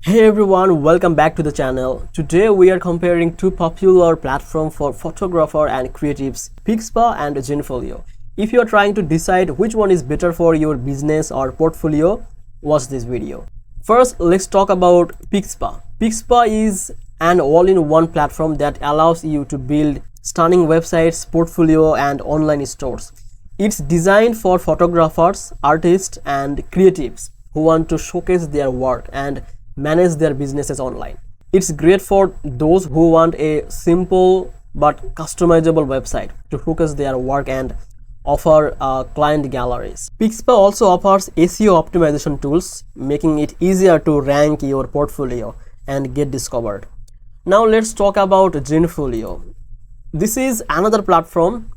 Hey everyone, welcome back to the channel. Today we are comparing two popular platforms for photographer and creatives, Pixpa and Zenfolio. If you are trying to decide which one is better for your business or portfolio, watch this video. First, let's talk about Pixpa. Pixpa is an all-in-one platform that allows you to build stunning websites, portfolio and online stores. It's designed for photographers, artists and creatives who want to showcase their work and manage their businesses online. It's great for those who want a simple but customizable website to showcase their work and offer client galleries. Pixpa also offers SEO optimization tools, making it easier to rank your portfolio and get discovered. Now let's talk about Zenfolio. This is another platform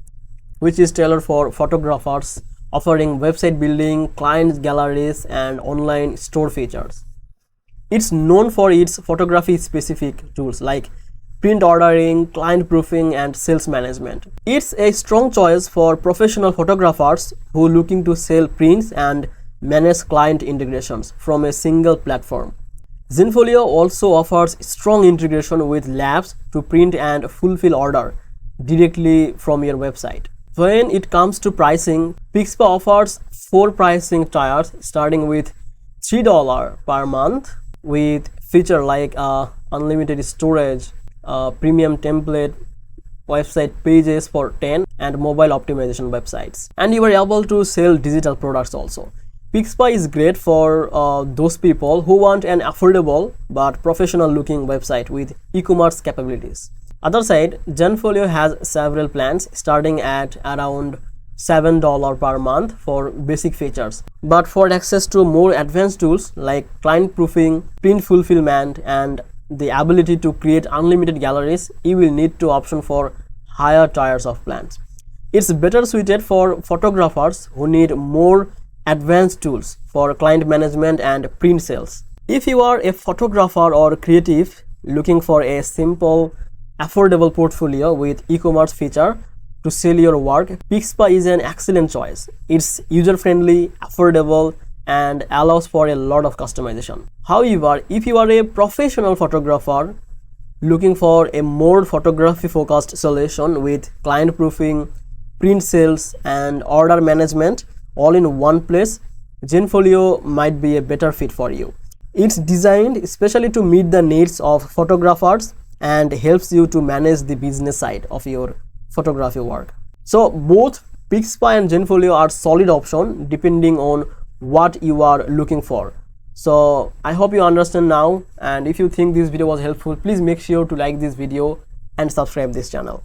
which is tailored for photographers, offering website building, client galleries and online store features. It's known for its photography-specific tools like print ordering, client proofing, and sales management. It's a strong choice for professional photographers who are looking to sell prints and manage client integrations from a single platform. Zenfolio also offers strong integration with labs to print and fulfill order directly from your website. When it comes to pricing, Pixpa offers 4 pricing tiers starting with $3 per month, with feature like unlimited storage, premium template, website pages for 10 and mobile optimization websites, and you are able to sell digital products also. Pixpa is great for those people who want an affordable but professional looking website with e-commerce capabilities. Other side, Zenfolio has several plans starting at around $7 per month for basic features, but for access to more advanced tools like client proofing, print fulfillment and the ability to create unlimited galleries, you will need to option for higher tiers of plans. It's better suited for photographers who need more advanced tools for client management and print sales. If you are a photographer or creative looking for a simple, affordable portfolio with e-commerce feature to sell your work, Pixpa is an excellent choice. It's user-friendly, affordable, and allows for a lot of customization. However, if you are a professional photographer looking for a more photography-focused solution with client proofing, print sales, and order management all in one place, Zenfolio might be a better fit for you. It's designed especially to meet the needs of photographers and helps you to manage the business side of your photography work. So both Pixpa and Zenfolio are solid option depending on what you are looking for. So I hope you understand now, and if you think this video was helpful, please make sure to like this video and subscribe this channel.